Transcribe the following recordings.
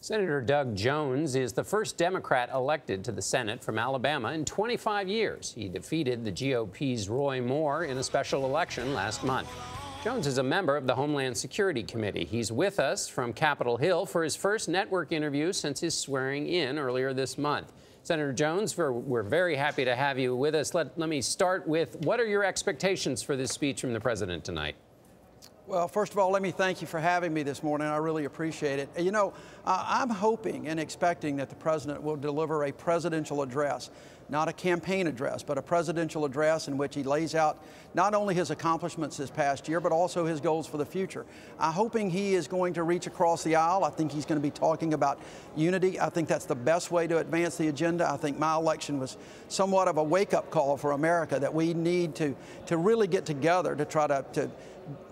Senator Doug Jones is the first Democrat elected to the Senate from Alabama in 25 years. He defeated the GOP's Roy Moore in a special election last month. Jones is a member of the Homeland Security Committee. He's with us from Capitol Hill for his first network interview since his swearing in earlier this month. Senator Jones, we're very happy to have you with us. Let me start with, what are your expectations for this speech from the president tonight? Well, first of all, let me thank you for having me this morning. I really appreciate it. You know, I'm hoping and expecting that the president will deliver a presidential address, not a campaign address, but a presidential address in which he lays out not only his accomplishments this past year, but also his goals for the future. I'm hoping he is going to reach across the aisle. I think he's going to be talking about unity. I think that's the best way to advance the agenda. I think my election was somewhat of a wake-up call for America, that we need to really get together to try to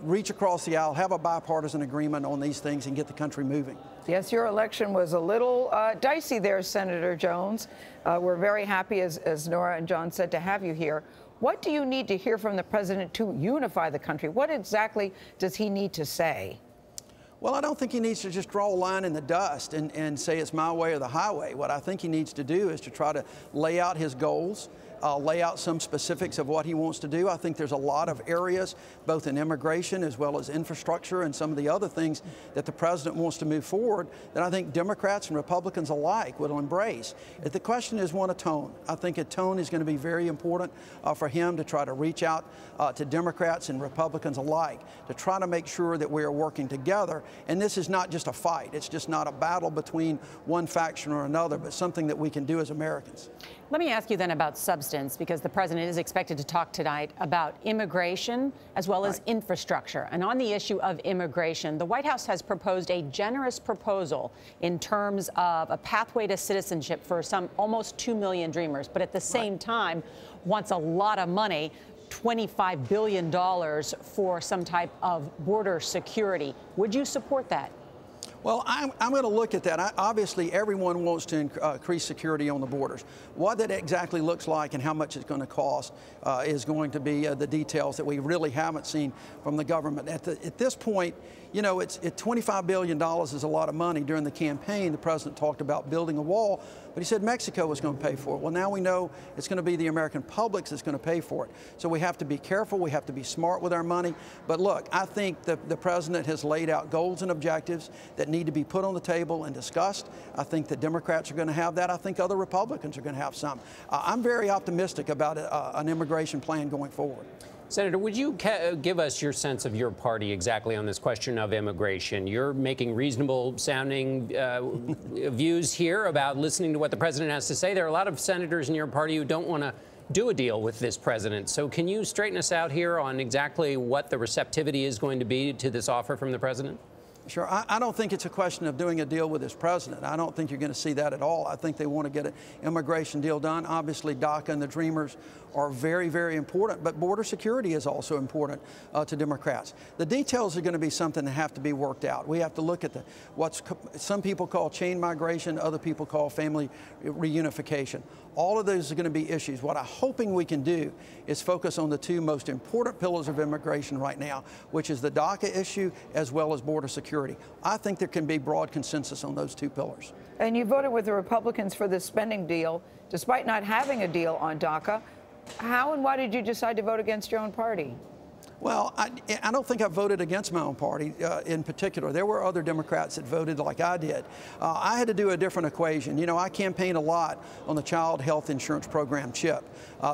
reach across the aisle, have a bipartisan agreement on these things, and get the country moving. Yes, your election was a little dicey there, Senator Jones. We're very happy, as Norah and John said, to have you here. What do you need to hear from the president to unify the country? What exactly does he need to say? Well, I don't think he needs to just draw a line in the dust and say it's my way or the highway. What I think he needs to do is to try to lay out his goals, lay out some specifics of what he wants to do. I think there's a lot of areas, both in immigration as well as infrastructure and some of the other things that the president wants to move forward that I think Democrats and Republicans alike will embrace. The question is one of tone. I think a tone is going to be very important for him to try to reach out to Democrats and Republicans alike to try to make sure that we are working together. And this is not just a fight. It's just not a battle between one faction or another, but something that we can do as Americans. Let me ask you then about substance, because the president is expected to talk tonight about immigration as well as infrastructure. And on the issue of immigration, the White House has proposed a generous proposal in terms of a pathway to citizenship for some almost 2 million dreamers, but at the same time wants a lot of money, $25 billion for some type of border security. Would you support that? Well, I'm going to look at that. Obviously, everyone wants to increase security on the borders. What that exactly looks like and how much it's going to cost is going to be the details that we really haven't seen from the government. At this point, you know, $25 billion is a lot of money. During the campaign, the president talked about building a wall, but he said Mexico was going to pay for it. Well, now we know it's going to be the American public that's going to pay for it. So we have to be careful. We have to be smart with our money. But look, I think the president has laid out goals and objectives that need to be put on the table and discussed. I think the Democrats are going to have that. I think other Republicans are going to have some. I'm very optimistic about an immigration plan going forward. Senator, would you give us your sense of your party exactly on this question of immigration? You're making reasonable sounding views here about listening to what the president has to say. There are a lot of senators in your party who don't want to do a deal with this president. So can you straighten us out here on exactly what the receptivity is going to be to this offer from the president? Sure. I don't think it's a question of doing a deal with this president. I don't think you're going to see that at all. I think they want to get an immigration deal done. Obviously, DACA and the Dreamers are very, very important, but border security is also important to Democrats. The details are going to be something that have to be worked out. We have to look at what some people call chain migration, other people call family reunification. All of those are going to be issues. What I'm hoping we can do is focus on the two most important pillars of immigration right now, which is the DACA issue as well as border security. I think there can be broad consensus on those two pillars. And you voted with the Republicans for this spending deal, despite not having a deal on DACA. How and why did you decide to vote against your own party? Well, I don't think I voted against my own party in particular. There were other Democrats that voted like I did. I had to do a different equation. You know, I campaigned a lot on the Child Health Insurance Program, CHIP.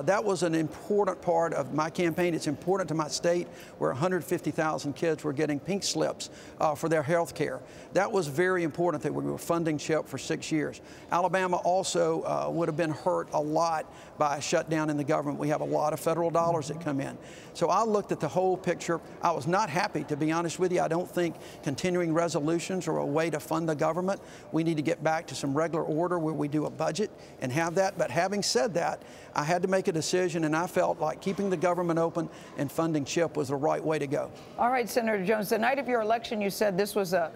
That was an important part of my campaign. It's important to my state where 150,000 kids were getting pink slips for their health care. That was very important that we were funding CHIP for 6 years. Alabama also would have been hurt a lot by a shutdown in the government. We have a lot of federal dollars that come in. So I looked at the whole picture. I was not happy, to be honest with you. I don't think continuing resolutions are a way to fund the government. We need to get back to some regular order where we do a budget and have that. But having said that, I had to make a decision, and I felt like keeping the government open and funding CHIP was the right way to go. All right, Senator Jones, the night of your election, you said this was a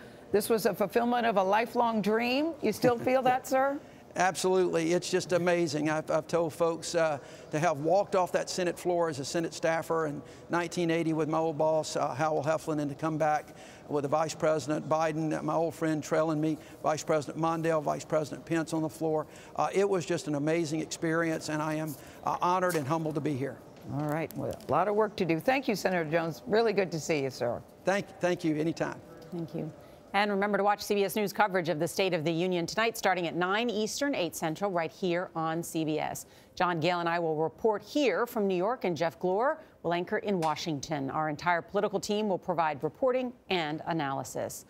fulfillment of a lifelong dream. You still feel that, sir? Absolutely. It's just amazing. I've told folks to have walked off that Senate floor as a Senate staffer in 1980 with my old boss, Howell Heflin, and to come back with the Vice President Biden, my old friend trailing me, Vice President Mondale, Vice President Pence on the floor. It was just an amazing experience, and I am honored and humbled to be here. All right. Well, a lot of work to do. Thank you, Senator Jones. Really good to see you, sir. Thank you. Anytime. Thank you. And remember to watch CBS News coverage of the State of the Union tonight, starting at 9 Eastern, 8 Central, right here on CBS. John, Gayle, and I will report here from New York, and Jeff Glor will anchor in Washington. Our entire political team will provide reporting and analysis.